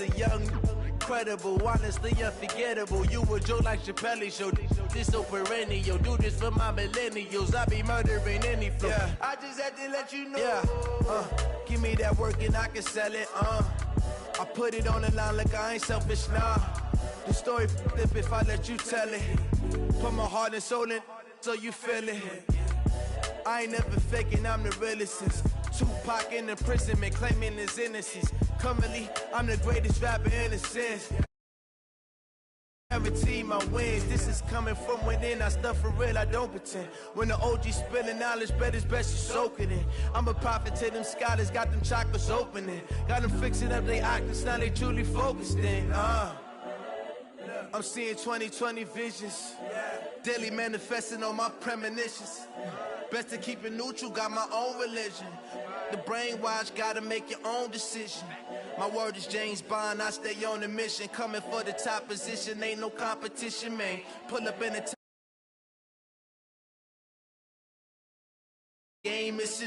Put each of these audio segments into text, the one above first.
the young, incredible, honestly unforgettable. You a joke like Chappelle Show. This so perennial. Do this for my millennials. I be murdering any flow. Yeah. I just had to let you know. Yeah. Give me that work and I can sell it. I put it on the line like I ain't selfish, nah. The story flip if I let you tell it. Put my heart and soul in so you feel it. I ain't never faking, I'm the realest since Tupac in imprisonment, claiming his innocence. Currently, I'm the greatest rapper in a sense. Guarantee my wins, this is coming from within. I stuff for real, I don't pretend. When the OG spilling knowledge, bet it's best you soak it in. I'm a prophet to them scholars, got them chakras opening. Got them fixing up they octaves, now they truly focused in. I'm seeing 2020 visions. Daily manifesting on my premonitions. Best to keep it neutral, got my own religion. The brainwash, gotta make your own decision. My word is James Bond, I stay on a mission. Coming for the top position, ain't no competition, man. Pull up in the top game, it's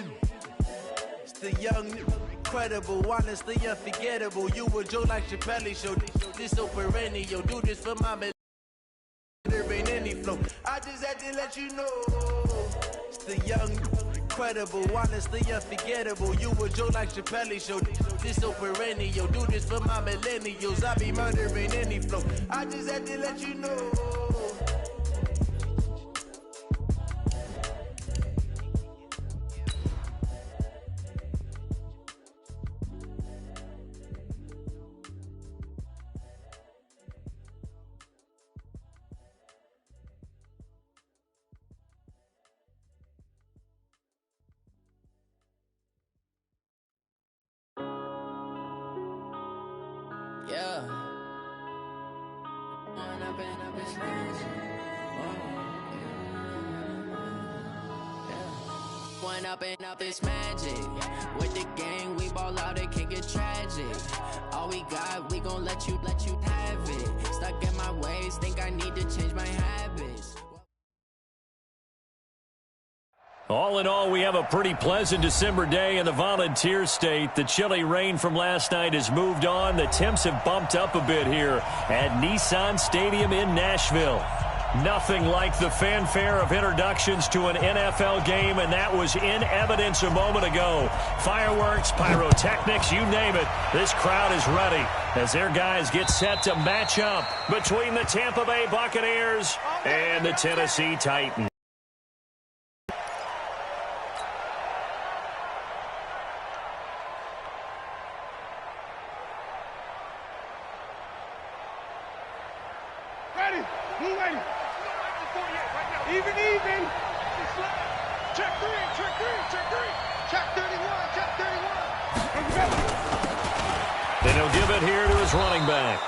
the young, incredible, honestly unforgettable. You a joke like Chappelle Show. This so perennial. Do this for my there ain't any flow. I just had to let you know. It's the young, incredible, honestly unforgettable. You a joke like Chappelle Show. This so perennial. Do this for my millennials. I be murdering any flow. I just had to let you know. Yeah. One up and up is magic. With the gang, we ball out, it can get tragic. All we got, we gon' let you have it. Stuck in my ways, think I need to change my habits. All in all, we have a pretty pleasant December day in the Volunteer State. The chilly rain from last night has moved on. The temps have bumped up a bit here at Nissan Stadium in Nashville. Nothing like the fanfare of introductions to an NFL game, and that was in evidence a moment ago. Fireworks, pyrotechnics, you name it. This crowd is ready as their guys get set to match up between the Tampa Bay Buccaneers and the Tennessee Titans. And he'll give it here to his running back.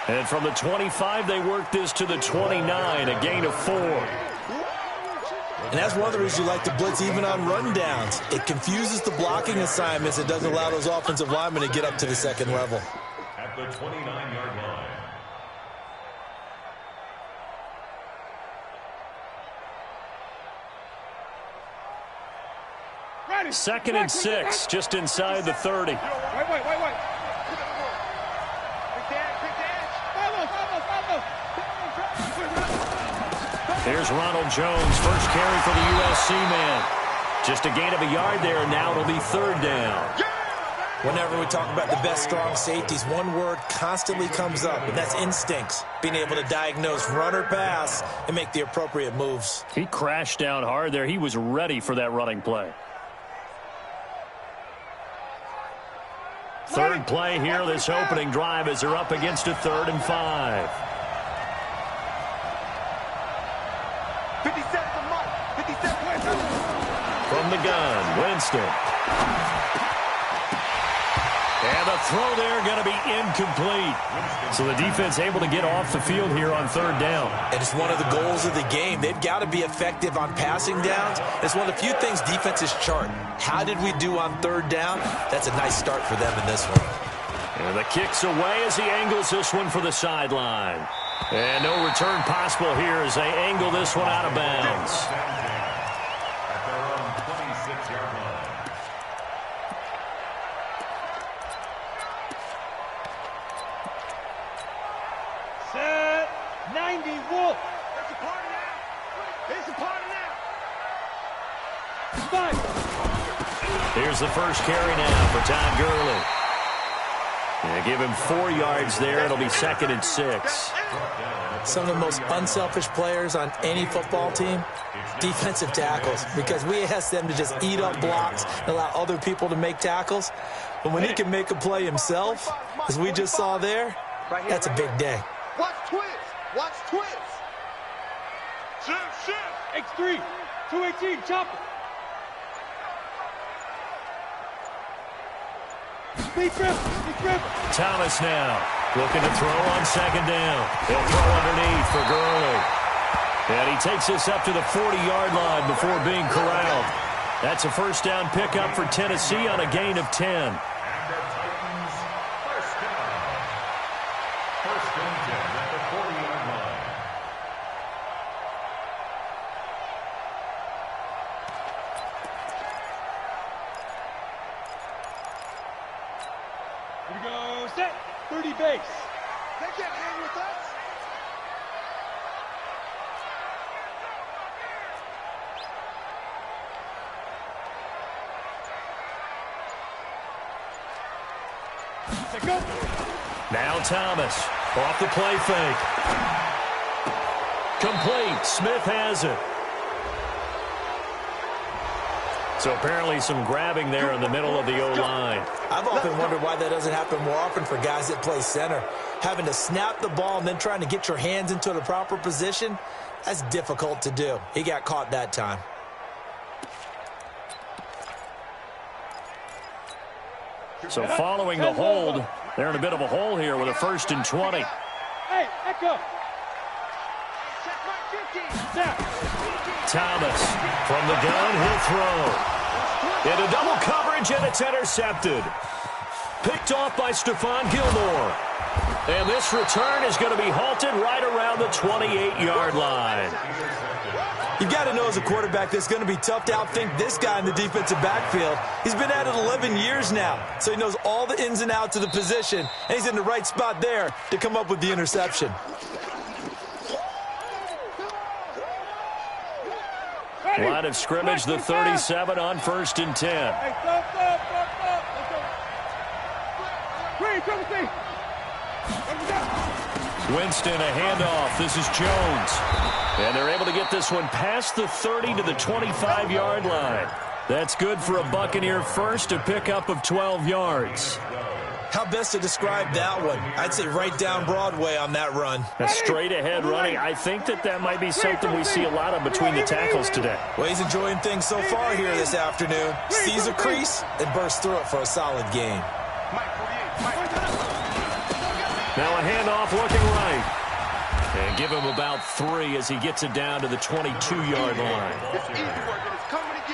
And from the 25, they work this to the 29, a gain of 4. And that's one of the reasons you like to blitz even on rundowns. It confuses the blocking assignments. It doesn't allow those offensive linemen to get up to the second level. At the 29-yard line. Second and 6, just inside the 30. Wait. Here's Ronald Jones, first carry for the USC man. Just a gain of a yard there, and now it'll be third down. Whenever we talk about the best strong safeties, one word constantly comes up, and that's instincts. Being able to diagnose run or pass and make the appropriate moves. He crashed down hard there. He was ready for that running play. Third play here, this opening drive, as they're up against a 3rd and 5. 57 for Mike. 57. From the gun, Winston. And the throw there going to be incomplete. So the defense able to get off the field here on 3rd down. And it's one of the goals of the game. They've got to be effective on passing downs. It's one of the few things defenses chart. How did we do on 3rd down? That's a nice start for them in this one. And the kick's away as he angles this one for the sideline. And no return possible here as they angle this one out of bounds. At their own 26-yard line. 90, Wolf. It's a party now. It's a party now. Five. Here's the first carry now for Todd Gurley. Yeah, give him 4 yards there. It'll be 2nd and 6. Some of the most unselfish players on any football team, defensive tackles, because we ask them to just eat up blocks and allow other people to make tackles. But when he can make a play himself, as we just saw there, that's a big day. Watch twist. Watch twist. Shift. X3. 218. Chopper. Big grip. Thomas now looking to throw on 2nd down. He'll throw underneath for Gurley. And he takes this up to the 40-yard line before being corralled. That's a first down pickup for Tennessee on a gain of 10. And the Titans, first down. First and 10 at the 40-yard line. Here we go. Set. 30 base. They can't hang with us. Go. Now Thomas off the play fake. Complete. Smith has it. So apparently some grabbing there in the middle of the O-line. I've often wondered why that doesn't happen more often for guys that play center. Having to snap the ball and then trying to get your hands into the proper position, that's difficult to do. He got caught that time. So following the hold, they're in a bit of a hole here with a 1st and 20. Hey, echo. Thomas from the gun, he'll throw. Into double coverage, and it's intercepted. Picked off by Stephon Gilmore. And this return is going to be halted right around the 28-yard line. You got to know as a quarterback that's going to be tough to outthink this guy in the defensive backfield. He's been at it 11 years now, so he knows all the ins and outs of the position, and he's in the right spot there to come up with the interception. Line of scrimmage, the 37 on 1st and 10. Hey, stop. Winston, a handoff. This is Jones. And they're able to get this one past the 30 to the 25-yard line. That's good for a Buccaneer first, a pickup of 12 yards. How best to describe that one? I'd say right down Broadway on that run. A straight-ahead running. I think that might be something we see a lot of between the tackles today. Well, he's enjoying things so far here this afternoon. Sees a crease and bursts through it for a solid gain. Now a handoff looking right. And give him about 3 as he gets it down to the 22-yard line.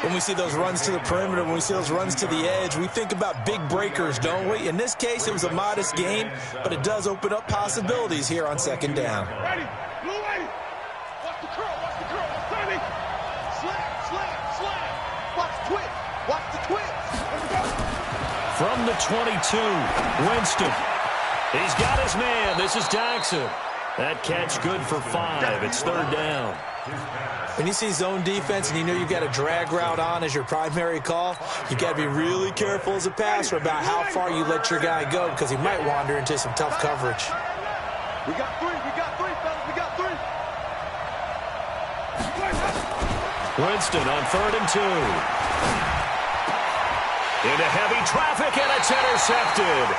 When we see those runs to the perimeter, when we see those runs to the edge, we think about big breakers, don't we? In this case, it was a modest gain, but it does open up possibilities here on 2nd down. Ready. Blue lady. Watch the curl. Slam. Watch the twist. From the 22, Winston. He's got his man. This is Jackson. That catch good for 5. It's 3rd down. When you see zone defense and you know you've got a drag route on as your primary call, you got to be really careful as a passer about how far you let your guy go because he might wander into some tough coverage. We got 3, fellas. We got 3. Winston on 3rd and 2. Into heavy traffic, and it's intercepted.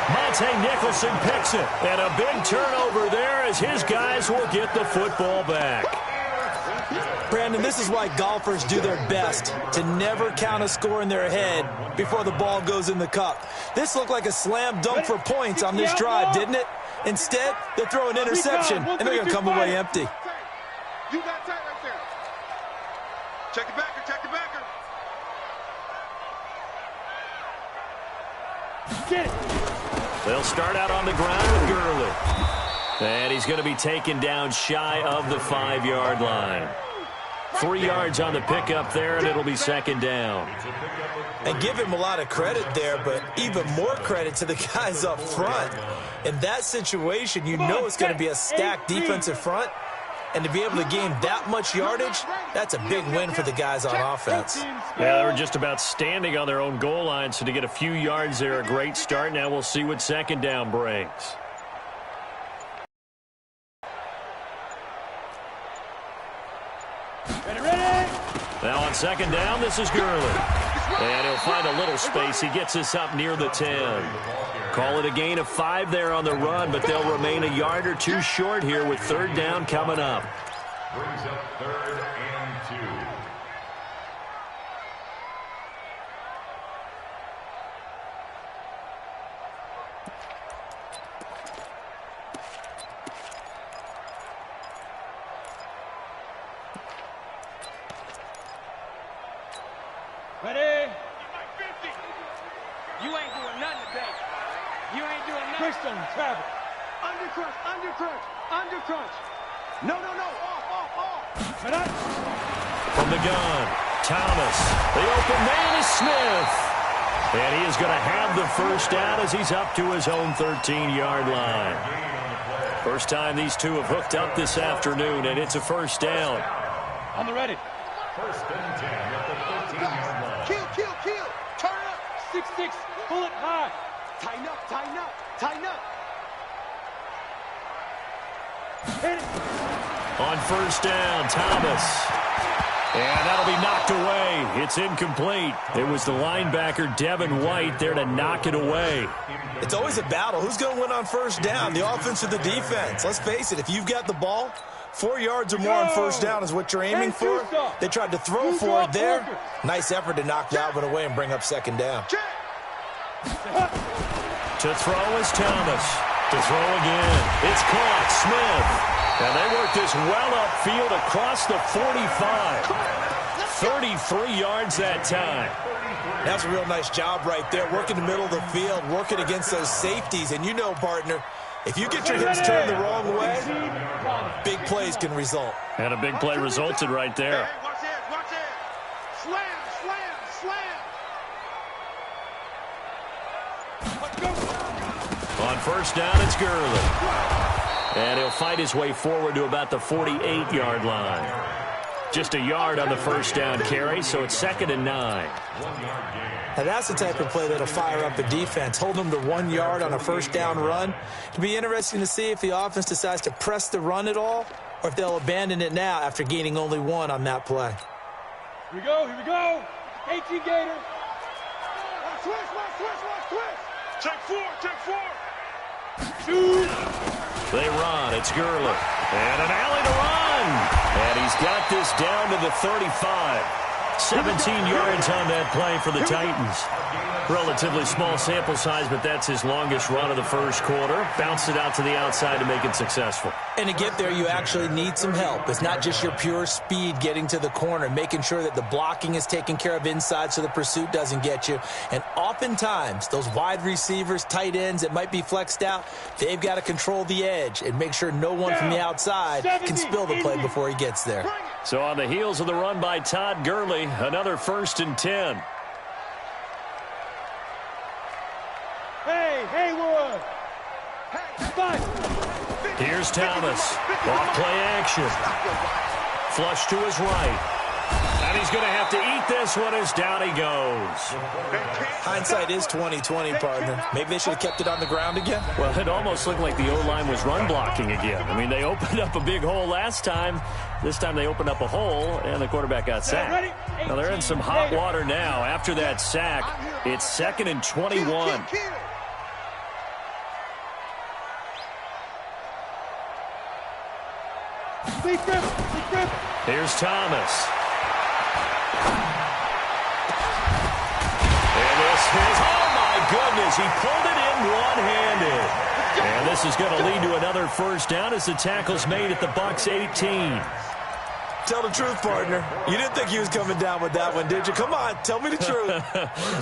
Monte Nicholson picks it, and a big turnover there as his guys will get the football back. Brandon, this is why golfers do their best to never count a score in their head before the ball goes in the cup. This looked like a slam dunk for points on this drive, didn't it? Instead, they throw an interception, and they're going to come away empty. You got tight right there. Check the backer. Get it. They'll start out on the ground with Gurley. And he's going to be taken down shy of the 5-yard line. 3 yards on the pickup there, and it'll be 2nd down. And give him a lot of credit there, but even more credit to the guys up front. In that situation, you know it's going to be a stacked defensive front. And to be able to gain that much yardage, that's a big win for the guys on offense. Yeah, they were just about standing on their own goal line, so to get a few yards there, a great start. Now we'll see what second down brings. Now on second down, this is Gurley. And he'll find a little space. He gets us up near the 10. Call it a gain of 5 there on the run, but they'll remain a yard or two short here with third down coming up. Brings up 3rd and 2. Ready? You ain't doing nothing today. You ain't doing nothing. Christian, travel. Under crunch, under crunch, under crunch. No, off. From the gun, Thomas. The open man is Smith. And he is going to have the first down as he's up to his own 13-yard line. First time these two have hooked up this afternoon, and it's a first down. On the ready. 1st and 10 at the 13-yard line. Kill. Turn up. 6-6. Pull it high. Tighten up. Hit it. On first down, Thomas. And that'll be knocked away. It's incomplete. It was the linebacker, Devin White, there to knock it away. It's always a battle. Who's going to win on first down, the offense or the defense? Let's face it, if you've got the ball, 4 yards or more on first down is what you're aiming for. They tried to throw for it there. Nice effort to knock that one away and bring up second down. To throw is Thomas. To throw again. It's caught. Smith. And they work this well upfield across the 45. 33 yards that time. That's a real nice job right there. Working the middle of the field, working against those safeties. And you know, partner, if you get your hips turned the wrong way, big plays can result. And a big play resulted right there. Hey, watch it. Slam. On first down, it's Gurley. And he'll fight his way forward to about the 48-yard line. Just a yard on the first down carry, so it's 2nd and 9. Now that's the type of play that'll fire up a defense. Hold them to 1 yard on a first down run. It'll be interesting to see if the offense decides to press the run at all or if they'll abandon it now after gaining only 1 on that play. Here we go. 18 Gator. Switch. Check 4. Shoot. They run. It's Gurley. And an alley to run. And he's got this down to the 35. 17 yards on that play for the Titans. Relatively small sample size, but that's his longest run of the first quarter. Bounced it out to the outside to make it successful. And to get there, you actually need some help. It's not just your pure speed getting to the corner, making sure that the blocking is taken care of inside so the pursuit doesn't get you. And oftentimes, those wide receivers, tight ends that might be flexed out, they've got to control the edge and make sure no one from the outside can spill the play before he gets there. So on the heels of the run by Todd Gurley, another 1st and 10. Hey, Haywood. Here's Thomas. Off play action. Flush to his right. And he's going to have to eat this one as down he goes. Hindsight is 20/20, partner. Maybe they should have kept it on the ground again. Well, it almost looked like the O-line was run blocking again. I mean, they opened up a big hole last time. This time they opened up a hole, and the quarterback got sacked. Now they're in some hot water now. After that sack, it's 2nd and 21. Here's Thomas. And this is, oh my goodness, he pulled it in one-handed. And this is going to lead to another first down as the tackle's made at the Bucs 18. Tell the truth, partner. You didn't think he was coming down with that one, did you? Come on, tell me the truth.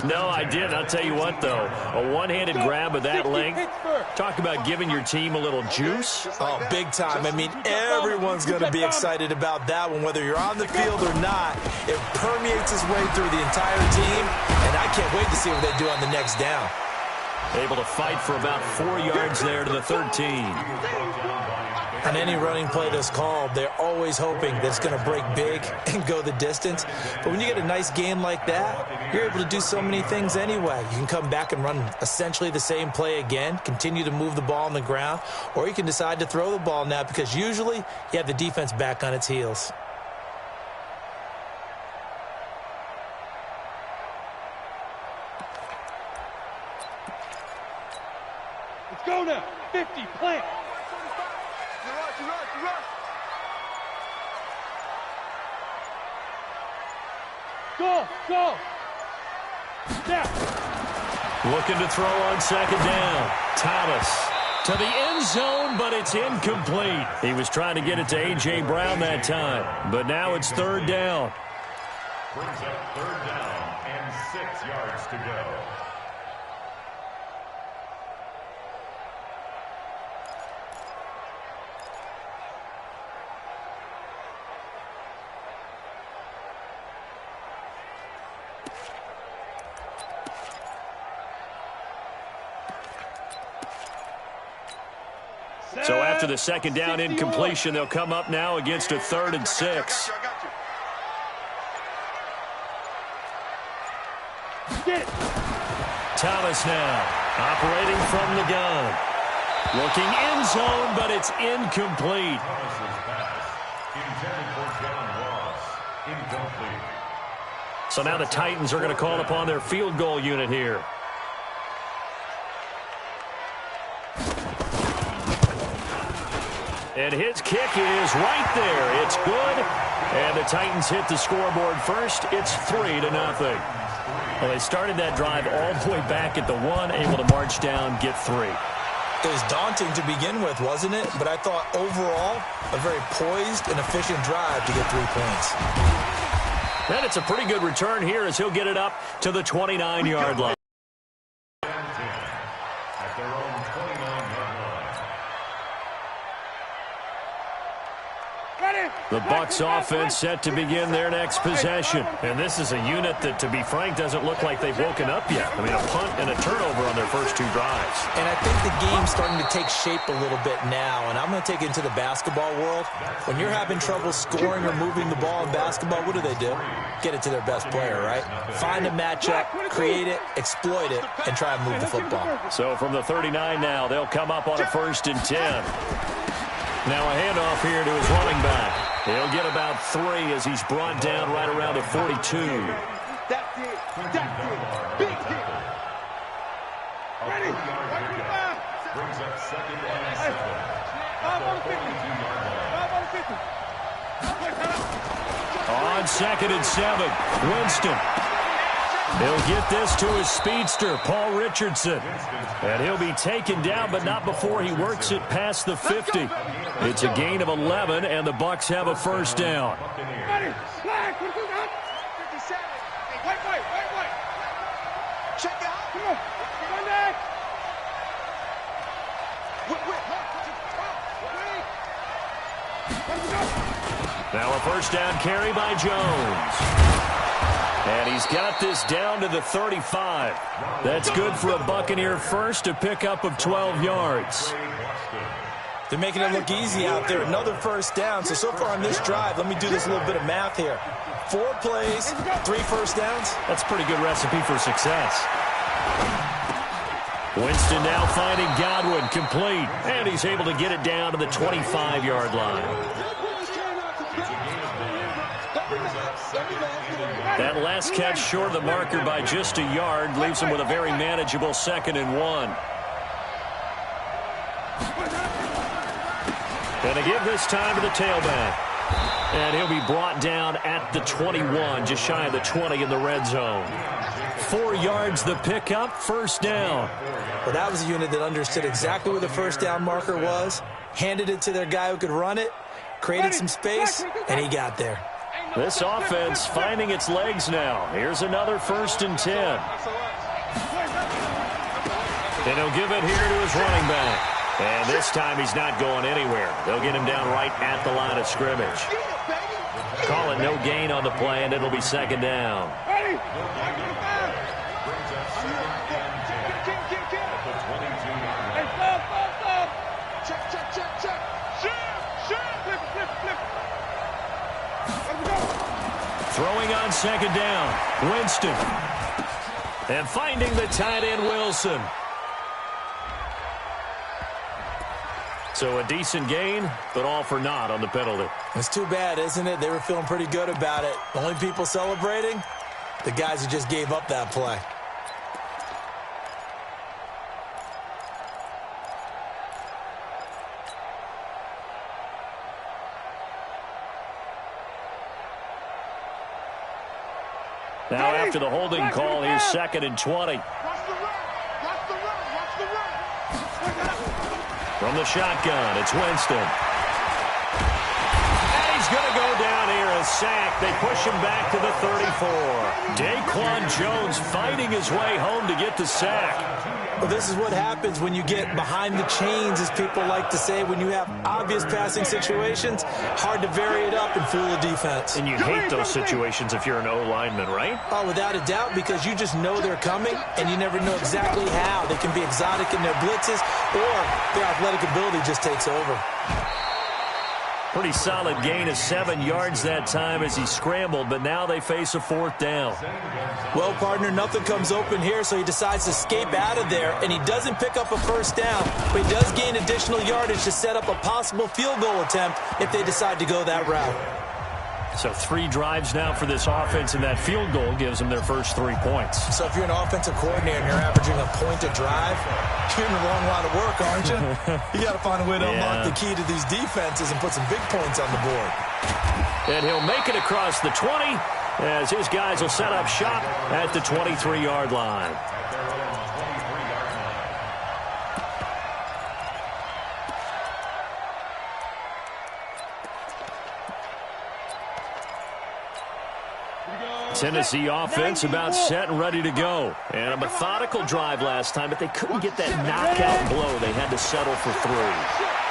No, I didn't. I'll tell you what, though. A one-handed grab of that length. Talk about giving your team a little juice. Oh, big time. I mean, everyone's going to be excited about that one, whether you're on the field or not. It permeates its way through the entire team, and I can't wait to see what they do on the next down. Able to fight for about 4 yards there to the 13. On any running play that's called, they're always hoping that it's going to break big and go the distance. But when you get a nice gain like that, you're able to do so many things anyway. You can come back and run essentially the same play again, continue to move the ball on the ground, or you can decide to throw the ball now because usually you have the defense back on its heels. Let's go now. 50, plant. Go. Step. Looking to throw on second down. Thomas to the end zone, but it's incomplete. He was trying to get it to A.J. Brown that time, but now it's third down. Brings up third down and 6 yards to go. So after the second down incompletion, they'll come up now against a 3rd and 6. Thomas now operating from the gun. Looking end zone, but it's incomplete. Thomas's pass intended for John Ross. Incomplete. So now the Titans are going to call upon their field goal unit here. And his kick is right there. It's good. And the Titans hit the scoreboard first. It's 3-0. Well, they started that drive all the way back at the 1, able to march down, get 3. It was daunting to begin with, wasn't it? But I thought overall a very poised and efficient drive to get 3 points. And it's a pretty good return here as he'll get it up to the 29-yard line. At their own 29-yard line. The Bucs offense set to begin their next possession. And this is a unit that, to be frank, doesn't look like they've woken up yet. I mean, a punt and a turnover on their first 2 drives. And I think the game's starting to take shape a little bit now. And I'm going to take it into the basketball world. When you're having trouble scoring or moving the ball in basketball, what do? Get it to their best player, right? Find a matchup, create it, exploit it, and try and move the football. So from the 39 now, they'll come up on a 1st and 10. Now a handoff here to his running back. He'll get about 3 as he's brought down right around the 42. That's it. Big hit. Ready. Brings up 2nd and 7. 5 on the 50. 5 on the 50. On 2nd and 7, Winston. He'll get this to his speedster, Paul Richardson. And he'll be taken down, but not before he works it past the 50. It's a gain of 11, and the Bucs have a 1st down. Ready. Flag. 57. Wait. Check it out. Come on. Run that. Now a 1st down carry by Jones. And he's got this down to the 35. That's good for a Buccaneer first, a pickup of 12 yards. They're making it look easy out there. Another 1st down. So far on this drive, let me do this little bit of math here. 4 plays, 3 1st downs. That's a pretty good recipe for success. Winston now finding Godwin, complete. And he's able to get it down to the 25-yard line. That last catch short of the marker by just a yard leaves him with a very manageable 2nd and 1. Going to give this time to the tailback. And he'll be brought down at the 21, just shy of the 20 in the red zone. 4 yards the pickup, 1st down. Well, that was a unit that understood exactly where the 1st down marker was, handed it to their guy who could run it, created some space, and he got there. This offense finding its legs now. Here's another 1st and 10. And he'll give it here to his running back. And this time he's not going anywhere. They'll get him down right at the line of scrimmage. Call it no gain on the play, and it'll be 2nd down. on second down. Winston. And finding the tight end, Wilson. So a decent gain, but all for naught on the penalty. It's too bad, isn't it? They were feeling pretty good about it. The only people celebrating, the guys who just gave up that play. Now after the holding call, here's 2nd and 20. Watch the run. Watch the run. Watch the run. From the shotgun, it's Winston. And he's going to go down here, a sack. They push him back to the 34. Daquan Jones fighting his way home to get the sack. Well, this is what happens when you get behind the chains, as people like to say. When you have obvious passing situations, hard to vary it up and fool the defense. And you hate those situations if you're an O-lineman, right? Oh, without a doubt, because you just know they're coming, and you never know exactly how. They can be exotic in their blitzes, or their athletic ability just takes over. Pretty solid gain of 7 yards that time as he scrambled, but now they face a 4th down. Well, partner, nothing comes open here, so he decides to escape out of there, and he doesn't pick up a 1st down, but he does gain additional yardage to set up a possible field goal attempt if they decide to go that route. So 3 drives now for this offense, and that field goal gives them their first 3 points. So if you're an offensive coordinator and you're averaging a point a drive, you're in the wrong line of work, aren't you? You got to find a way to unlock the key to these defenses and put some big points on the board. And he'll make it across the 20 as his guys will set up shop at the 23-yard line. Tennessee offense about set and ready to go. And a methodical drive last time, but they couldn't get that knockout blow. They had to settle for 3.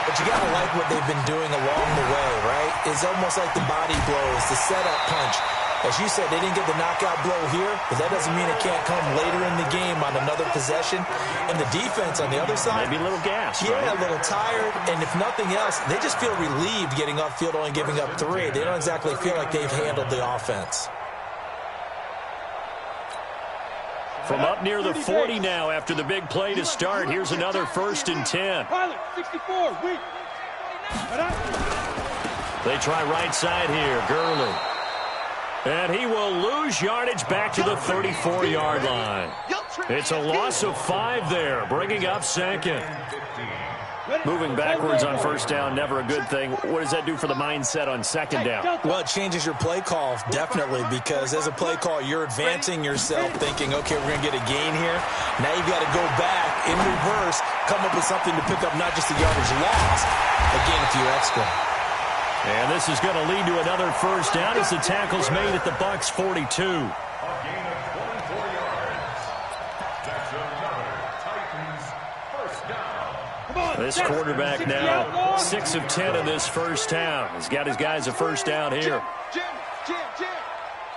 But you got to like what they've been doing along the way, right? It's almost like the body blows, the setup punch. As you said, they didn't get the knockout blow here, but that doesn't mean it can't come later in the game on another possession. And the defense on the other side, maybe a little gas, yeah, right? A little tired. And if nothing else, they just feel relieved getting upfield, only giving up 3. They don't exactly feel like they've handled the offense. From up near the 40 now after the big play to start. Here's another 1st and 10. Pilot, 64, weak. They try right side here, Gurley. And he will lose yardage back to the 34-yard line. It's a loss of 5 there, bringing up 2nd. Moving backwards on 1st down, never a good thing. What does that do for the mindset on 2nd down? Well, it changes your play call, definitely, because as a play call, you're advancing yourself thinking, okay, we're going to get a gain here. Now you've got to go back in reverse, come up with something to pick up not just the yardage lost, but gain a few extra. And this is going to lead to another 1st down as the tackle's made at the Bucs 42. This quarterback now 6 of 10 in this 1st down. He's got his guys a 1st down here.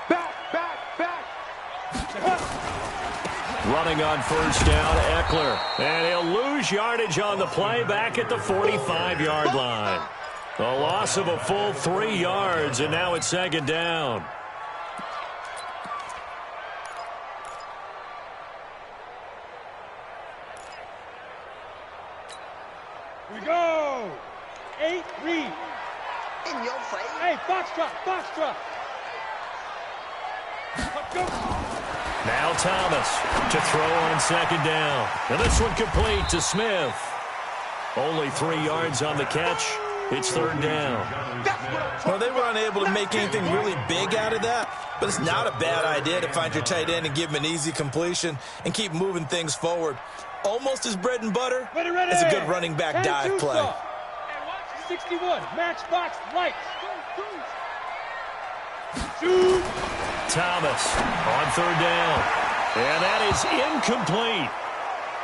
Back. Running on 1st down, Eckler. And he'll lose yardage on the play back at the 45-yard line. A loss of a full 3 yards, and now it's 2nd down. We go. 8 read. In your face. Hey, foxtrot. Let's go. Now Thomas to throw on 2nd down. And this one complete to Smith. Only 3 yards on the catch. It's 3rd down. Well, they were unable to make anything really big out of that, but it's not a bad idea to find your tight end and give him an easy completion and keep moving things forward. Almost as bread and butter as a good running back dive play. 61, matchbox lights. Thomas on 3rd down. And that is incomplete.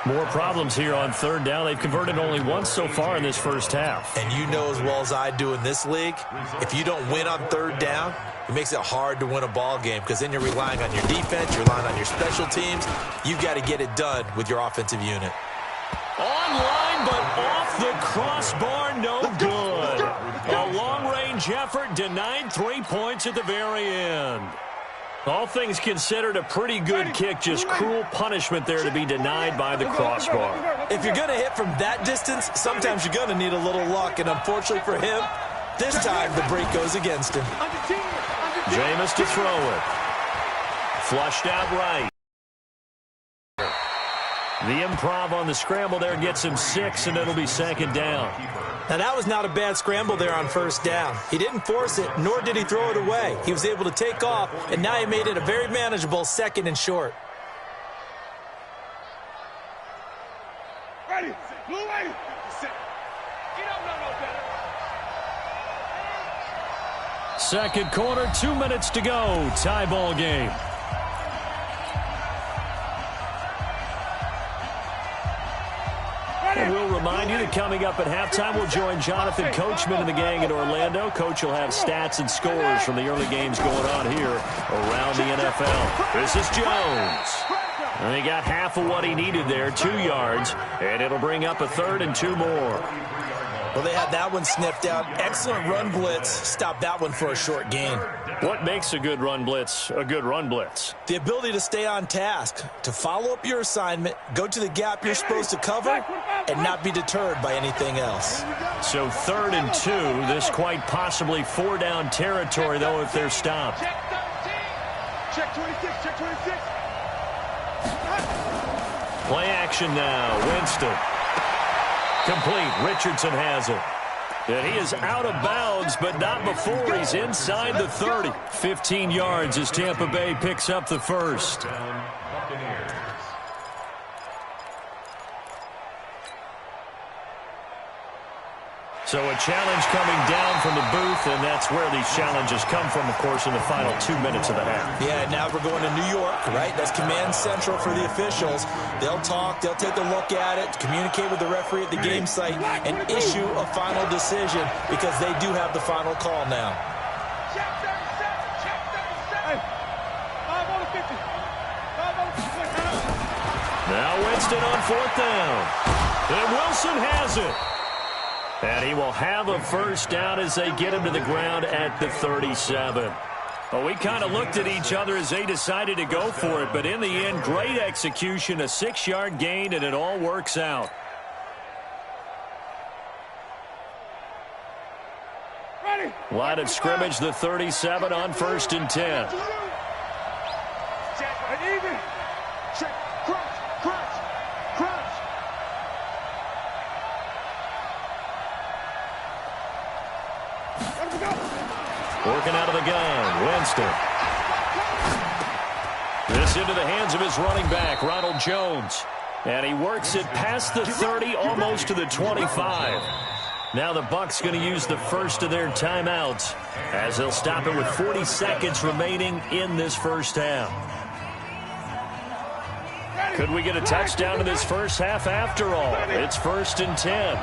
More problems here on 3rd down. They've converted only once so far in this 1st half. And you know as well as I do in this league, if you don't win on 3rd down, it makes it hard to win a ball game because then you're relying on your defense, you're relying on your special teams. You've got to get it done with your offensive unit. Online, but off the crossbar, no good. A long-range effort denied 3 points at the very end. All things considered, a pretty good kick. Just cruel punishment there to be denied by the crossbar. If you're going to hit from that distance, sometimes you're going to need a little luck. And unfortunately for him, this time the break goes against him. Jameis to throw it. Flushed out right. The improv on the scramble there gets him 6, and it'll be second down. Now, that was not a bad scramble there on first down. He didn't force it, nor did he throw it away. He was able to take off, and now he made it a very manageable 2nd and short. Ready, blue way. You don't know no better. Second quarter, 2 minutes to go. Tie ball game. And we'll remind you that coming up at halftime, we'll join Jonathan Coachman and the gang in Orlando. Coach will have stats and scores from the early games going on here around the NFL. This is Jones. And he got half of what he needed there, 2 yards, and it'll bring up a 3rd and 2 more. Well, they had that one sniffed out. Excellent run blitz. Stopped that one for a short gain. What makes a good run blitz a good run blitz? The ability to stay on task, to follow up your assignment, go to the gap you're supposed to cover, and not be deterred by anything else. So 3rd and 2, this quite possibly 4-down territory, though, if they're stopped. Check 26, check 26. Play action now. Winston. Complete. Richardson has it. And he is out of bounds, but not before he's inside the 30. 15 yards as Tampa Bay picks up the first. So a challenge coming down from the booth, and that's where these challenges come from, of course, in the final 2 minutes of the half. Yeah, now we're going to New York, right? That's command central for the officials. They'll talk, they'll take a look at it, communicate with the referee at the game site, and issue a final decision because they do have the final call now. Check 37, check 37. Hey, 5 on the 50. 5 on the 50. Now Winston on 4th down. And Wilson has it. And he will have a first down as they get him to the ground at the 37. Well, we kind of looked at each other as they decided to go for it, but in the end, great execution, a 6-yard gain, and it all works out. Ready. Line of scrimmage, the 37 on 1st and 10. Check and even. Check. Crunch, crunch, crunch. Working out of the gun, Winston. This into the hands of his running back, Ronald Jones. And he works it past the 30, almost to the 25. Now the Bucs going to use the first of their timeouts as they'll stop it with 40 seconds remaining in this first half. Could we get a touchdown in this first half after all? It's 1st and 10.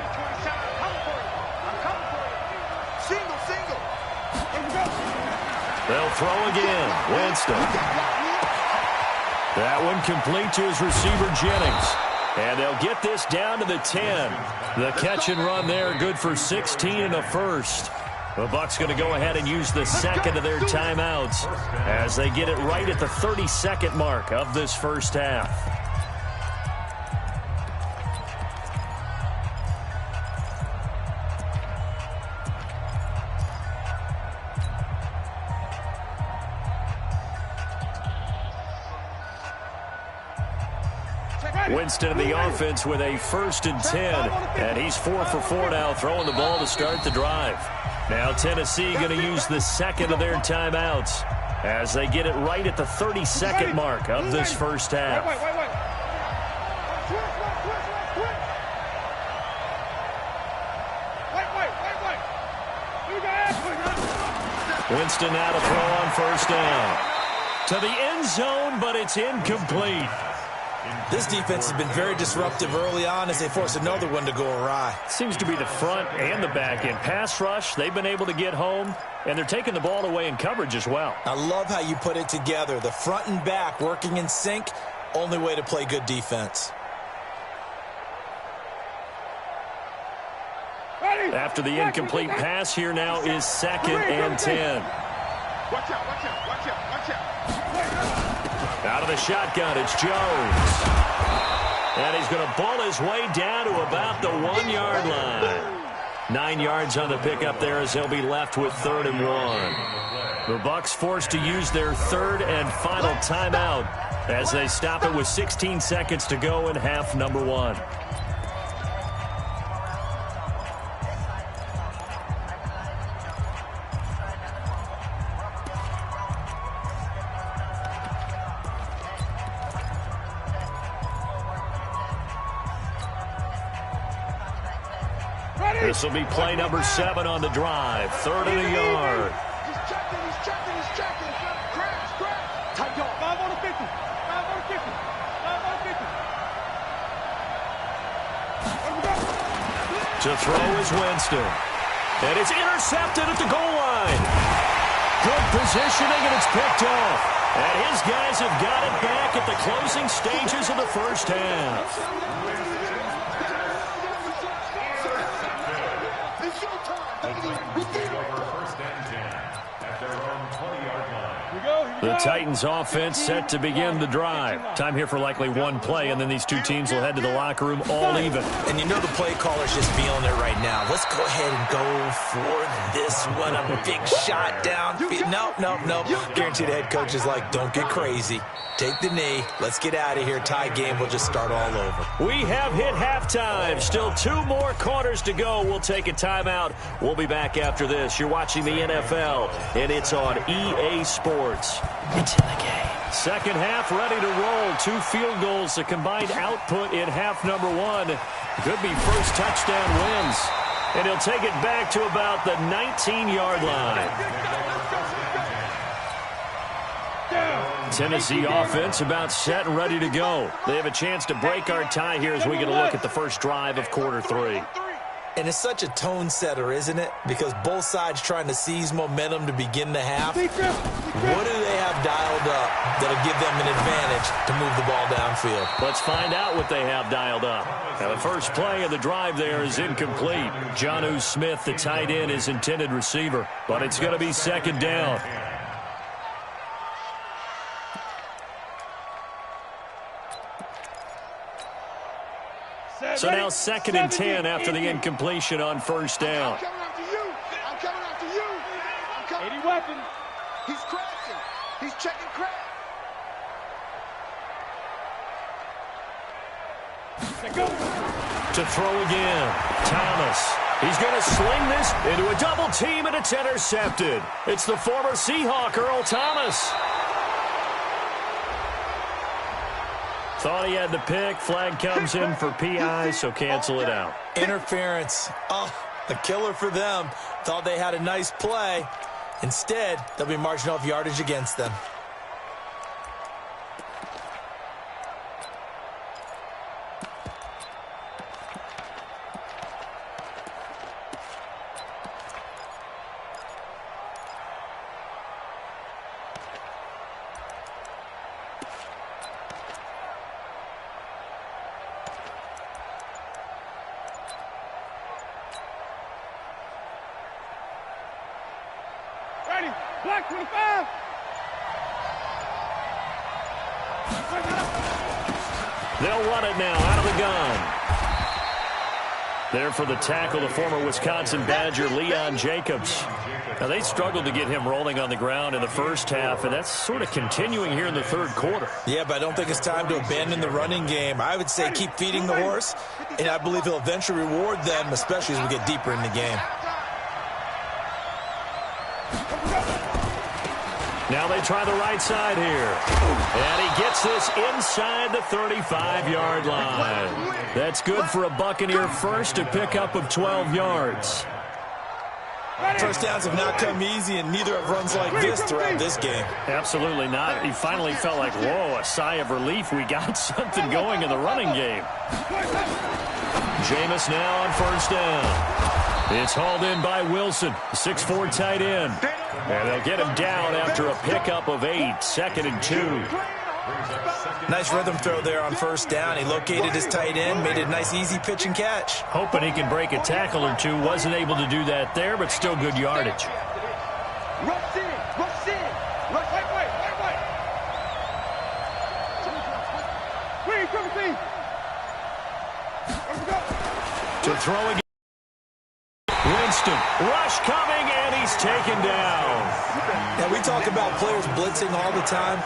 They'll throw again. Winston. That one complete to his receiver, Jennings. And they'll get this down to the 10. The catch and run there, good for 16 and a first. The Bucs going to go ahead and use the second of their timeouts as they get it right at the 30-second mark of this first half. Winston in the offense with a 1st and 10. And he's 4 for 4 now, throwing the ball to start the drive. Now Tennessee going to use the second of their timeouts as they get it right at the 30-second mark of this first half. Winston now to throw on 1st down. To the end zone, but it's incomplete. This defense has been very disruptive early on as they force another one to go awry. Seems to be the front and the back end. Pass rush, they've been able to get home, and they're taking the ball away in coverage as well. I love how you put it together. The front and back working in sync, only way to play good defense. After the incomplete pass, here now is 2nd and 10. Watch out, watch out, watch out, watch out. Out of the shotgun, it's Jones. And he's going to ball his way down to about the 1-yard line. 9 yards on the pickup there as he'll be left with 3rd and 1. The Bucs forced to use their 3rd and final timeout as they stop it with 16 seconds to go in half number 1. This will be play number 7 on the drive. 3rd and a yard. He's checking. Crash. Tight go. 5 on the 50. 5 on the 50. 5 on the 50. To throw is Winston. And it's intercepted at the goal line. Good positioning, and it's picked off. And his guys have got it back at the closing stages of the first half. The Titans offense set to begin the drive. Time here for likely one play, and then these two teams will head to the locker room all even. And you know the play caller's just feeling it right now. Let's go ahead and go for this one. A big shot down. Nope. Guarantee the head coach is like, don't get crazy. Take the knee. Let's get out of here. Tie game. We'll just start all over. We have hit halftime. Still 2 more quarters to go. We'll take a timeout. We'll be back after this. You're watching the NFL, and it's on EA Sports. It's in the game. Second half ready to roll. 2 field goals, the combined output in half number 1. Could be first touchdown wins. And he'll take it back to about the 19-yard line. Tennessee offense about set and ready to go. They have a chance to break our tie here as we get a look at the first drive of quarter 3. And it's such a tone setter, isn't it? Because both sides trying to seize momentum to begin the half. What do they have dialed up that'll give them an advantage to move the ball downfield? Let's find out what they have dialed up. Now, the first play of the drive there is incomplete. Jonnu Smith, the tight end, is intended receiver. But it's going to be second down. So now 2nd and 10 after the incompletion on first down. I'm coming after you. 80 weapons. He's crashing. He's checking crash. To throw again. Thomas. He's going to sling this into a double team, and it's intercepted. It's the former Seahawk, Earl Thomas. Thought he had the pick. Flag comes in for PI, so cancel it out. Interference. Oh, a killer for them. Thought they had a nice play. Instead, they'll be marching off yardage against them. Black 25. They'll run it now out of the gun. There for the tackle, the former Wisconsin Badger, Leon Jacobs. Now, they struggled to get him rolling on the ground in the first half, and that's sort of continuing here in the third quarter. Yeah, but I don't think it's time to abandon the running game. I would say keep feeding the horse, and I believe he'll eventually reward them, especially as we get deeper in the game. Now they try the right side here. And he gets this inside the 35-yard line. That's good for a Buccaneer first, a pickup of 12 yards. First downs have not come easy, and neither have runs like this throughout this game. Absolutely not. He finally felt like, whoa, a sigh of relief. We got something going in the running game. Jameis now on first down. It's hauled in by Wilson, 6'4" tight end. And they'll get him down after a pickup of 8, 2nd and 2. Nice rhythm throw there on first down. He located his tight end, made it a nice, easy pitch and catch. Hoping he can break a tackle or two. Wasn't able to do that there, but still good yardage. Rush in, rush in, rush right way. To throw again. Winston, rush coming, and he's taken down. Yeah, we talk about players blitzing all the time.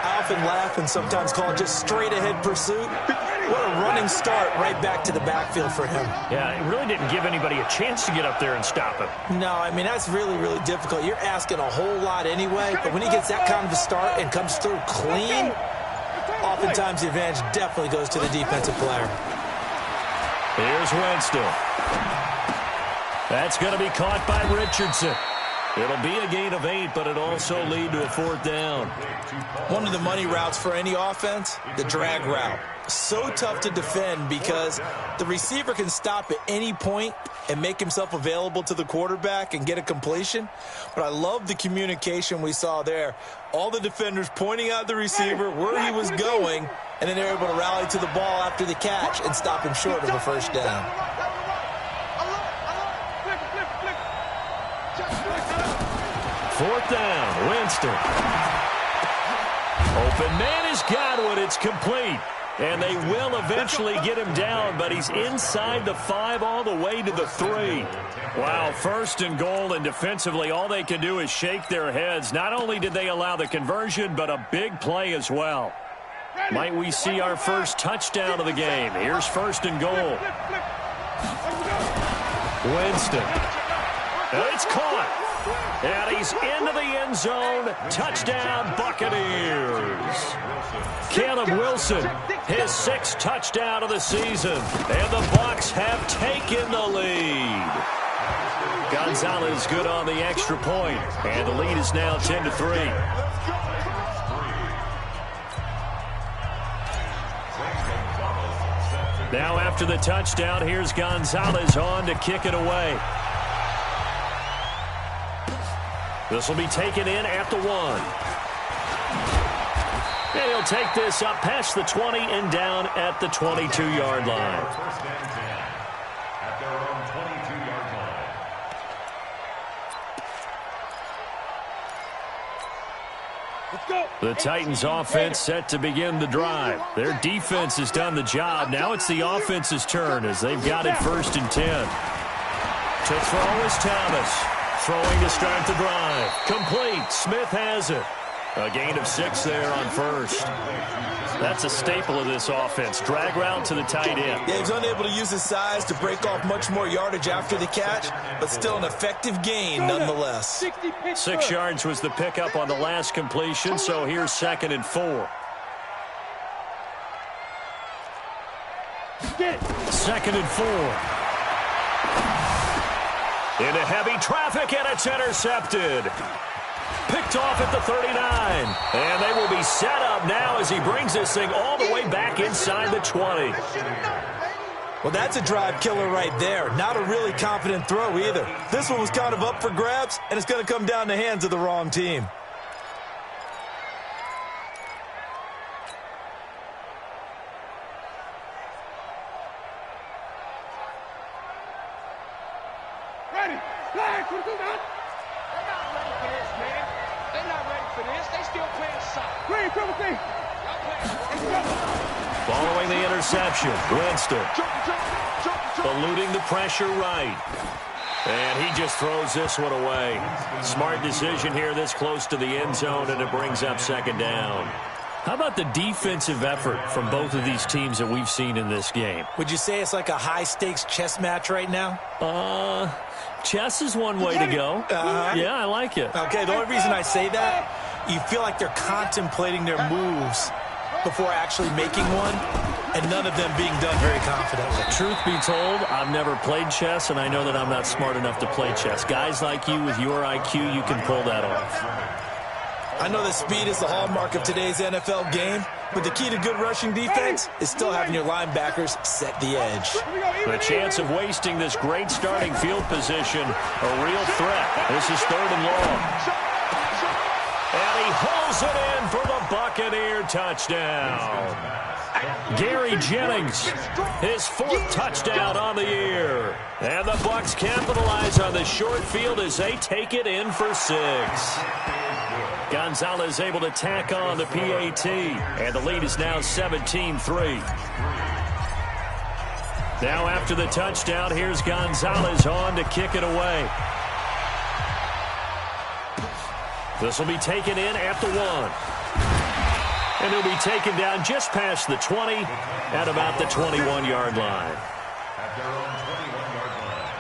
I often laugh and sometimes call it just straight-ahead pursuit. What a running start right back to the backfield for him. Yeah, it really didn't give anybody a chance to get up there and stop him. No, I mean, that's really, really difficult. You're asking a whole lot anyway, but when he gets that kind of a start and comes through clean, oftentimes the advantage definitely goes to the defensive player. Here's Winston. That's going to be caught by Richardson. It'll be a gain of 8, but it also lead to a 4th down. One of the money routes for any offense, the drag route. So tough to defend because the receiver can stop at any point and make himself available to the quarterback and get a completion. But I love the communication we saw there. All the defenders pointing out the receiver where he was going, and then they're able to rally to the ball after the catch and stop him short of a 1st down. 4th down, Winston. Open man is Godwin. It's complete. And they will eventually get him down, but he's inside the 5 all the way to the 3. Wow, 1st and goal, and defensively all they can do is shake their heads. Not only did they allow the conversion, but a big play as well. Might we see our first touchdown of the game? Here's 1st and goal. Winston. It's caught. And he's into the end zone. Touchdown, Buccaneers. Caleb Wilson, his 6th touchdown of the season. And the Bucs have taken the lead. Gonzalez good on the extra point. And the lead is now 10-3. Now after the touchdown, here's Gonzalez on to kick it away. This will be taken in at the 1. And he'll take this up past the 20 and down at the 22-yard line. At their own 22-yard line. The Titans offense set to begin the drive. Their defense has done the job. Now it's the offense's turn as they've got it 1st and 10. To throw is Thomas. Throwing to start the drive. Complete. Smith has it. A gain of 6 there on 1st. That's a staple of this offense. Drag route to the tight end. Yeah, he's unable to use his size to break off much more yardage after the catch, but still an effective gain nonetheless. 6 yards was the pickup on the last completion, so here's 2nd and 4. 2nd and 4. Into heavy traffic, and it's intercepted. Picked off at the 39. And they will be set up now as he brings this thing all the way back inside the 20. Well, that's a drive killer right there. Not a really confident throw either. This one was kind of up for grabs, and it's going to come down in the hands of the wrong team. Following the interception, Winston eluding the pressure right. And he just throws this one away. Smart decision here this close to the end zone, and it brings up 2nd down. How about the defensive effort from both of these teams that we've seen in this game? Would you say it's like a high-stakes chess match right now? Chess is one way to go. Yeah, I like it. Okay, the only reason I say that, you feel like they're contemplating their moves before actually making one, and none of them being done very confidently. Truth be told, I've never played chess, and I know that I'm not smart enough to play chess. Guys like you with your IQ, you can pull that off. I know that speed is the hallmark of today's NFL game, but the key to good rushing defense is still having your linebackers set the edge. The chance of wasting this great starting field position, a real threat. This is 3rd and long. And he holds it in for the Buccaneer touchdown. Gary Jennings, his 4th touchdown on the year. And the Bucs capitalize on the short field as they take it in for 6. Gonzalez able to tack on the PAT, and the lead is now 17-3. Now after the touchdown, here's Gonzalez on to kick it away. This will be taken in at the 1. And he'll be taken down just past the 20 at about the 21-yard line. At their own 21-yard line.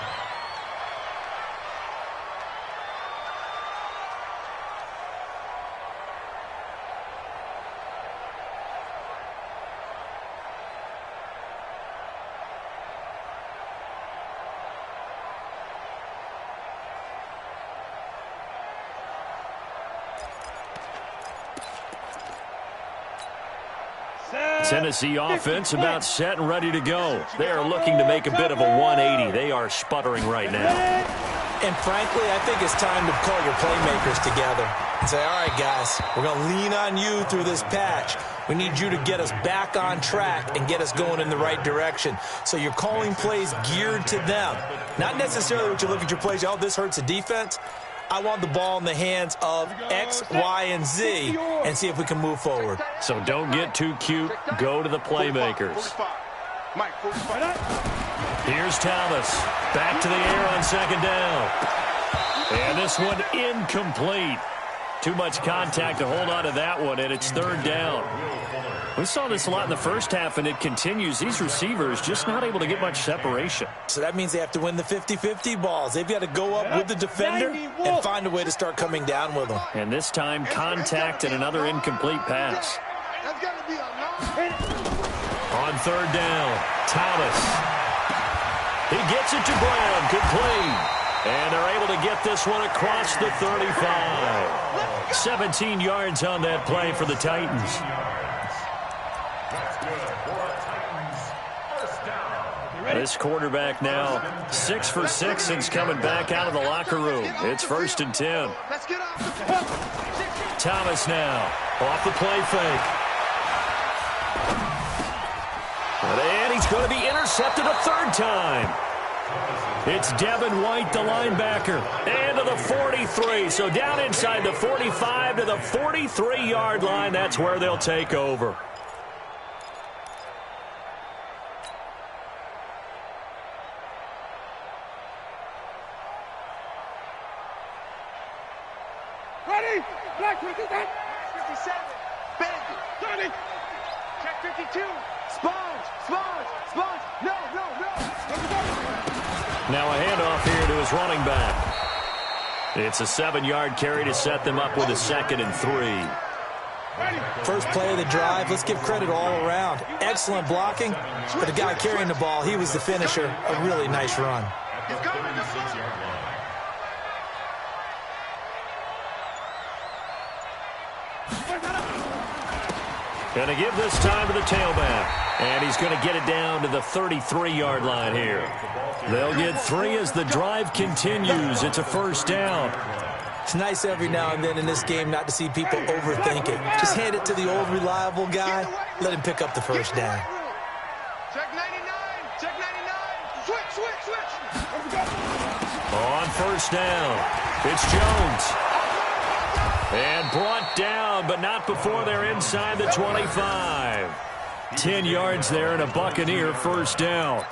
Tennessee offense about set and ready to go. They are looking to make a bit of a 180. They are sputtering right now. And frankly, I think it's time to call your playmakers together and say, all right, guys, we're going to lean on you through this patch. We need you to get us back on track and get us going in the right direction. So you're calling plays geared to them. Not necessarily what you look at your plays, oh, this hurts the defense. I want the ball in the hands of X, Y, and Z and see if we can move forward. So don't get too cute. Go to the playmakers. Here's Thomas. Back to the air on second down. And this one incomplete. Too much contact to hold on to that one, and it's third down. We saw this a lot in the first half, and it continues. These receivers just not able to get much separation. So that means they have to win the 50-50 balls. They've got to go up with the defender and find a way to start coming down with them. And this time, contact and another incomplete pass. On third down, Thomas. He gets it to Brown, complete. And they're able to get this one across the 35. 17 yards on that play for the Titans. This quarterback now 6 for 6 since coming back out of the locker room. It's 1st and 10. Thomas now off the play fake. And he's going to be intercepted a third time. It's Devin White, the linebacker, and to the 43. So down inside the 45 to the 43-yard line. That's where they'll take over. Ready? Black 57. Bandit. 30. Check 52. Sponge. No. Now a handoff here to his running back. It's a 7-yard carry to set them up with a 2nd and 3. First play of the drive, let's give credit all around. Excellent blocking, but the guy carrying the ball, he was the finisher. A really nice run. Going to give this time to the tailback. And he's going to get it down to the 33-yard line here. They'll get 3 as the drive continues. It's a first down. It's nice every now and then in this game not to see people overthink it. Just hand it to the old reliable guy. Let him pick up the first down. Check 99. Switch. On first down, it's Jones. And brought down, but not before they're inside the 25. 10 yards there and a Buccaneer first down.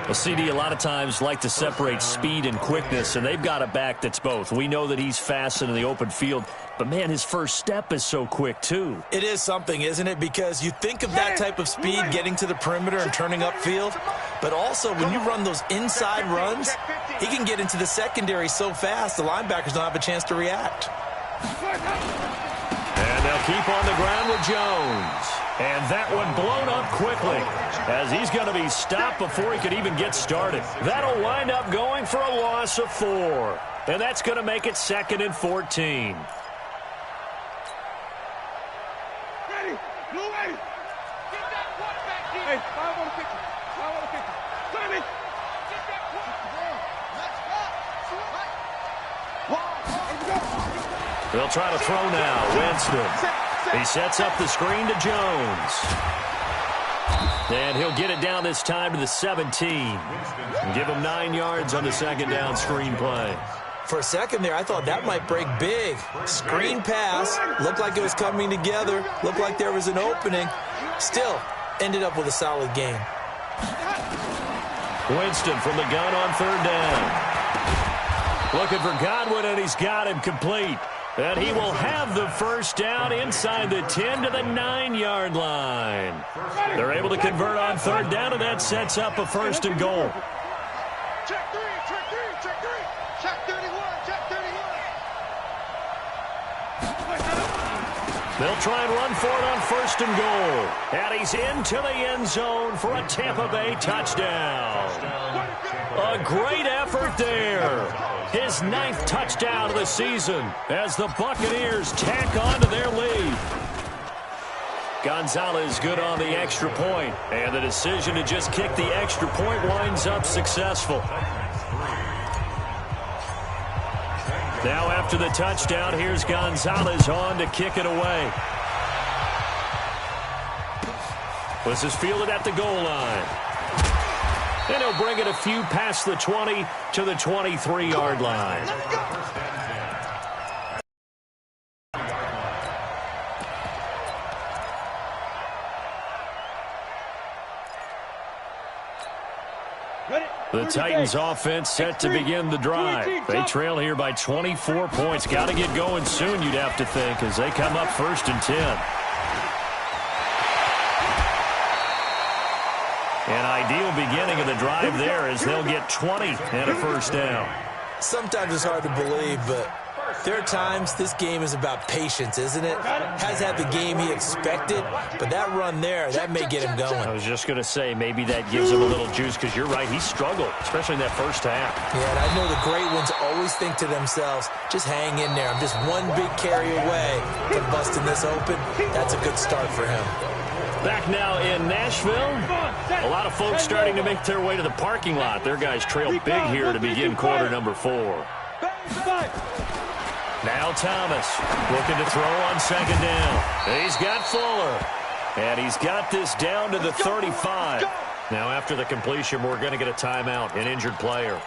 Well, CD, a lot of times like to separate speed and quickness, and they've got a back that's both. We know that he's fast in the open field, but, man, his first step is so quick, too. It is something, isn't it? Because you think of that type of speed getting to the perimeter and turning upfield, but also when you run those inside runs, he can get into the secondary so fast the linebackers don't have a chance to react. And they'll keep on the ground with Jones. And that one blown up quickly as he's going to be stopped before he could even get started. That'll wind up going for a loss of 4. And that's going to make it 2nd and 14. Ready. Blue way. Get that quarterback here. Hey, 5 on the picture. 5 on the picture. Tommy. Get that quarterback. Let's go. They'll try to throw now. Winston. He sets up the screen to Jones. And he'll get it down this time to the 17. And give him 9 yards on the 2nd down screen play. For a second there, I thought that might break big. Screen pass. Looked like it was coming together. Looked like there was an opening. Still, ended up with a solid game. Winston from the gun on third down. Looking for Godwin, and he's got him complete. And he will have the first down inside the 10 to the 9-yard line. They're able to convert on third down, and that sets up a first and goal. Check three, check three, check three. Check 31, check 31. They'll try and run for it on first and goal. And he's into the end zone for a Tampa Bay touchdown. A great effort there. His 9th touchdown of the season as the Buccaneers tack on to their lead. Gonzalez good on the extra point, and the decision to just kick the extra point winds up successful. Now after the touchdown, here's Gonzalez on to kick it away. This is fielded at the goal line. And he'll bring it a few past the 20 to the 23-yard line. The Titans offense set to begin the drive. They trail here by 24 points. Got to get going soon, you'd have to think, as they come up 1st and 10. An ideal beginning of the drive there as they'll get 20 and a first down. Sometimes it's hard to believe, but there are times this game is about patience, isn't it? Has had the game he expected, but that run there, that may get him going. I was just going to say, maybe that gives him a little juice, because you're right, he struggled, especially in that first half. Yeah, and I know the great ones always think to themselves, just hang in there. I'm just one big carry away from busting this open. That's a good start for him. Back now in Nashville. A lot of folks starting to make their way to the parking lot. Their guys trail big here to begin quarter number 4. Now Thomas looking to throw on second down. He's got Fuller. And he's got this down to the 35. Now after the completion, we're going to get a timeout, an injured player.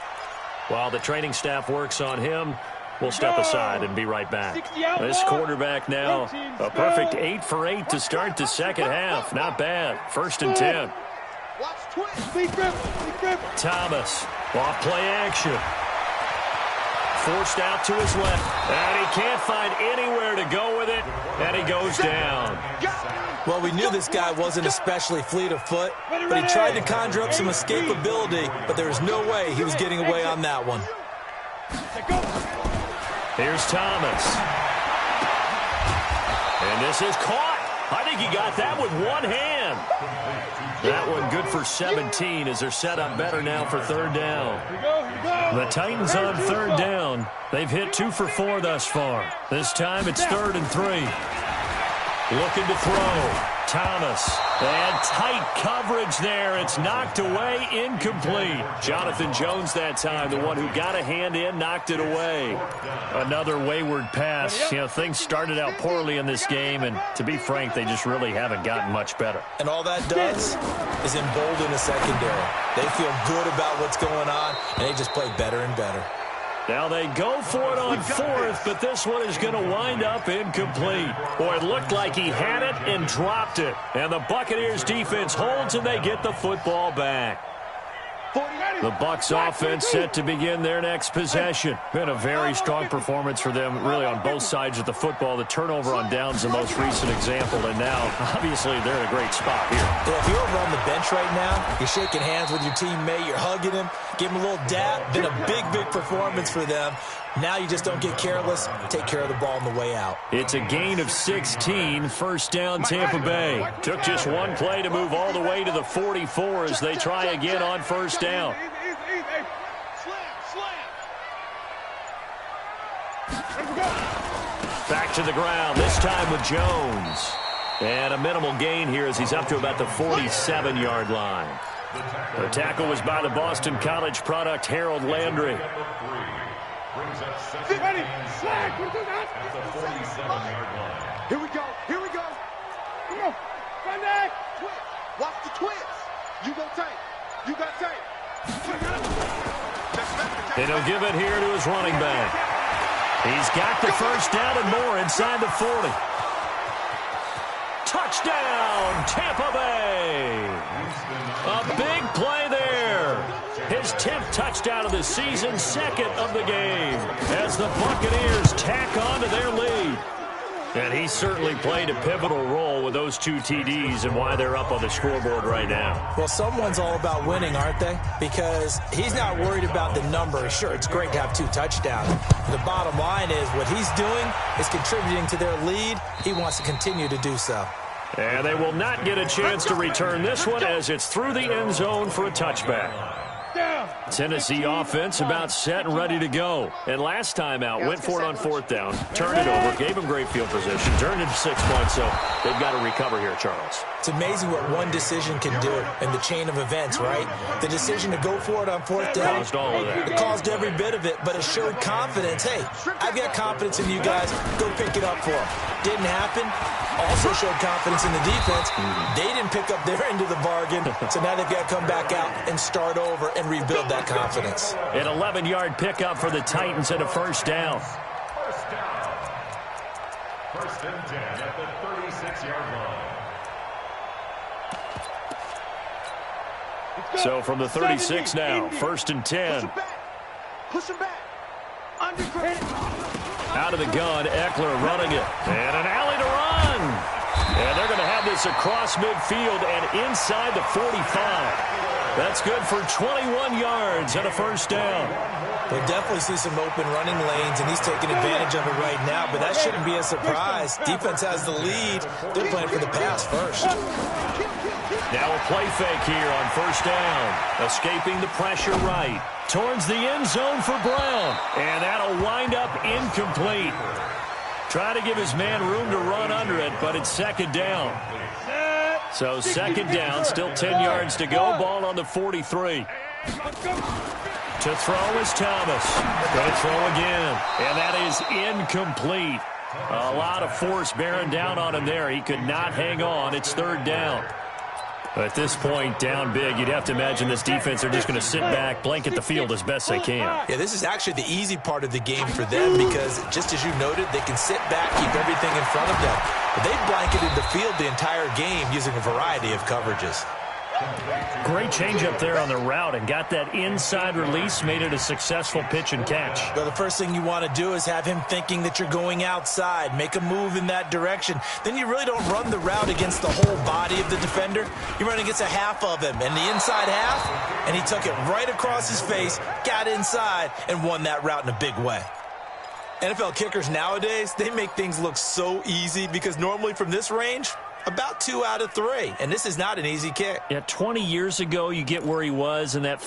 While the training staff works on him, we'll step aside and be right back. This quarterback now, a perfect 8 for 8 to start the second half. Not bad. 1st and 10. Thomas, off play action. Forced out to his left. And he can't find anywhere to go with it. And he goes down. Well, we knew this guy wasn't especially fleet of foot, but he tried to conjure up some escapability, but there was no way he was getting away on that one. Here's Thomas. And this is caught. I think he got that with one hand. That one good for 17 as they're set up better now for third down. The Titans on third down. They've hit 2 for 4 thus far. This time it's 3rd and 3. Looking to throw. Thomas. And tight coverage there. It's knocked away, incomplete. Jonathan Jones that time, the one who got a hand in, knocked it away. Another wayward pass. You know, things started out poorly in this game, and to be frank, they just really haven't gotten much better. And all that does is embolden the secondary. They feel good about what's going on, and they just play better and better. Now they go for it on 4th, but this one is going to wind up incomplete. Boy, it looked like he had it and dropped it. And the Buccaneers defense holds and they get the football back. The Bucs offense set to begin their next possession. Been a very strong performance for them, really on both sides of the football. The turnover on downs, the most recent example, and now, obviously, they're in a great spot here. Yeah, if you're over on the bench right now, you're shaking hands with your teammate, you're hugging him, give him a little dap. Been a big, big performance for them. Now you just don't get careless. Take care of the ball on the way out. It's a gain of 16, first down Tampa Bay. Took just one play to move all the way to the 44 as they try again on first down. Back to the ground, this time with Jones. And a minimal gain here as he's up to about the 47-yard line. The tackle was by the Boston College product, Harold Landry. Ready, flag, at the 47-yard line. Here we go, here we go. Come on, run that. Twist, watch the twist. You go tight, you got tight. And he'll give it here to his running back. He's got the first down and more inside the 40. Touchdown, Tampa Bay. A big play there. His 10th touchdown of the season, second of the game, as the Buccaneers tack on to their lead. And he certainly played a pivotal role with those 2 TDs and why they're up on the scoreboard right now. Well, someone's all about winning, aren't they? Because he's not worried about the number. Sure, it's great to have 2 touchdowns. The bottom line is what he's doing is contributing to their lead. He wants to continue to do so. And they will not get a chance to return this one as it's through the end zone for a touchback. Tennessee offense about set and ready to go. And last time out, went for it on 4th down, turned it over, gave them great field position, turned it to 6 points, so they've got to recover here, Charles. It's amazing what one decision can do in the chain of events, right? The decision to go for it on 4th down. Caused all of that. It caused every bit of it, but it showed confidence. Hey, I've got confidence in you guys. Go pick it up for them. Didn't happen. Also showed confidence in the defense. They didn't pick up their end of the bargain, so now they've got to come back out and start over and rebuild that confidence. An 11-yard pickup for the Titans and a first down. First and 10 at the 36-yard line. So from the 36 now, first and 10. Push him back. Out of the gun, Eckler running it. And an alley to run. And they're going to have this across midfield and inside the 45. That's good for 21 yards and a first down. We'll definitely see some open running lanes, and he's taking advantage of it right now, but that shouldn't be a surprise. Defense has the lead. They're playing for the pass first. Now a play fake here on first down. Escaping the pressure right. Towards the end zone for Brown. And that'll wind up incomplete. Try to give his man room to run under it, but it's second down. So second down, still 10 yards to go. Ball on the 43. To throw is Thomas. Going to throw again. And that is incomplete. A lot of force bearing down on him there. He could not hang on. It's third down. At this point, down big, you'd have to imagine this defense are just going to sit back, blanket the field as best they can. Yeah, this is actually the easy part of the game for them because, just as you noted, they can sit back, keep everything in front of them. But they've blanketed the field the entire game using a variety of coverages. Great change up there on the route and got that inside release, made it a successful pitch and catch. Well, the first thing you want to do is have him thinking that you're going outside, make a move in that direction. Then you really don't run the route against the whole body of the defender. You run against a half of him and the inside half, and he took it right across his face, got inside, and won that route in a big way. NFL kickers nowadays, they make things look so easy because normally from this range, about 2 out of 3, and this is not an easy kick. Yeah, 20 years ago, you get where he was, and that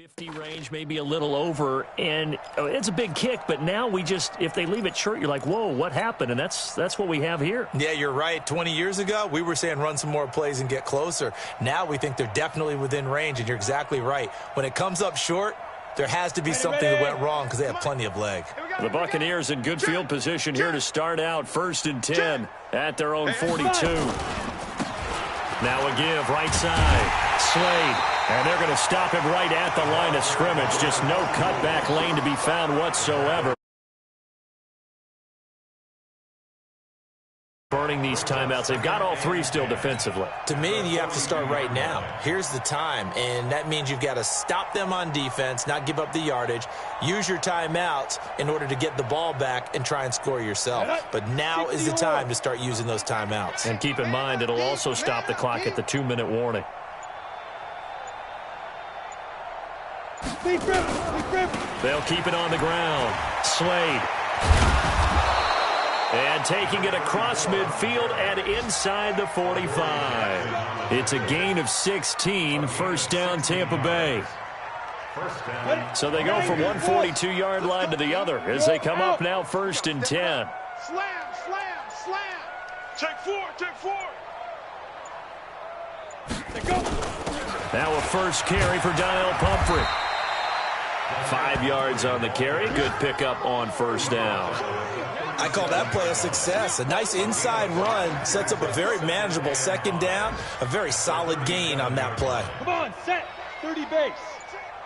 50 range, maybe a little over, and it's a big kick, but now if they leave it short, you're like, whoa, what happened? And that's what we have here. Yeah, you're right. 20 years ago, we were saying run some more plays and get closer. Now we think they're definitely within range, and you're exactly right. When it comes up short, there has to be something that went wrong because they have plenty of leg. The Buccaneers in good field position here to start out 1st and 10 at their own 42. Now a give, right side. Slade. And they're going to stop him right at the line of scrimmage. Just no cutback lane to be found whatsoever. Burning these timeouts. They've got all 3 still defensively. To me, you have to start right now. Here's the time, and that means you've got to stop them on defense, not give up the yardage, use your timeouts in order to get the ball back and try and score yourself. But now is the time to start using those timeouts. And keep in mind, it'll also stop the clock at the 2-minute warning. They'll keep it on the ground. Slade. And taking it across midfield and inside the 45. It's a gain of 16, 1st down Tampa Bay. So they go from one 42-yard line to the other as they come up now 1st and 10. Slam, slam, slam. Take 4, take 4. They go. Now a first carry for Donnell Pumphrey. 5 yards on the carry. Good pickup on 1st down. I call that play a success. A nice inside run sets up a very manageable 2nd down. A very solid gain on that play. Come on, set. 30 base.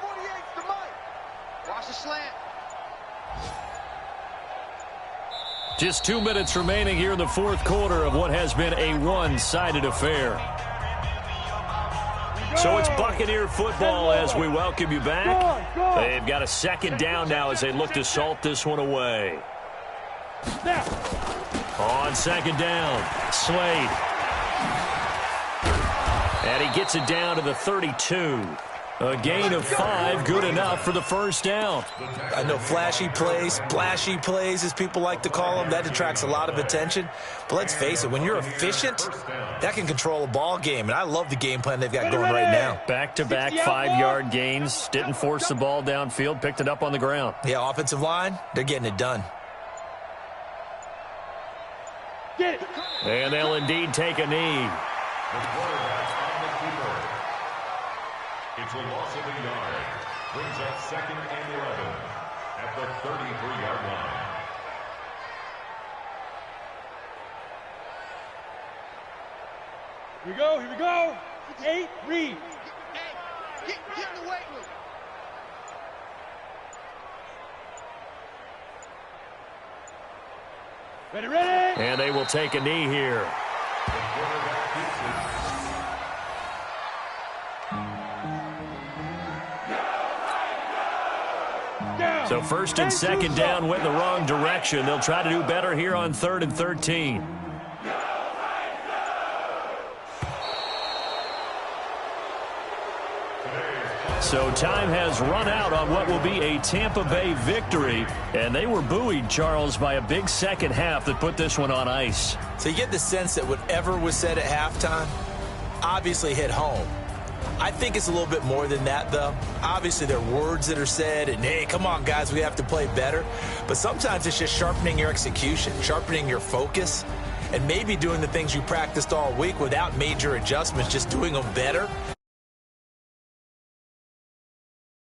48's the Mike. Watch the slant. Just 2 minutes remaining here in the 4th quarter of what has been a one-sided affair. So it's Buccaneer football as we welcome you back. They've got a 2nd down now as they look to salt this one away. On 2nd down, Slade. And he gets it down to the 32. A gain of 5, good enough for the 1st down. I know flashy plays, splashy plays, as people like to call them, that attracts a lot of attention. But let's face it, when you're efficient, that can control a ball game. And I love the game plan they've got going right now. Back-to-back 5-yard gains. Didn't force the ball downfield, picked it up on the ground. Yeah, offensive line, they're getting it done. Get it. And they'll indeed take a knee. The quarterback on the keeper. It's a loss of a yard. Brings up 2nd and 11 at the 33-yard line. Here we go, here we go. 8, read. Get in the weight room. Ready, ready. And they will take a knee here. The quarterback keeps it. So 1st and 2nd down went in the wrong direction. They'll try to do better here on 3rd and 13. So time has run out on what will be a Tampa Bay victory. And they were buoyed, Charles, by a big 2nd half that put this one on ice. So you get the sense that whatever was said at halftime obviously hit home. I think it's a little bit more than that, though. Obviously, there are words that are said, and, hey, come on, guys, we have to play better. But sometimes it's just sharpening your execution, sharpening your focus, and maybe doing the things you practiced all week without major adjustments, just doing them better.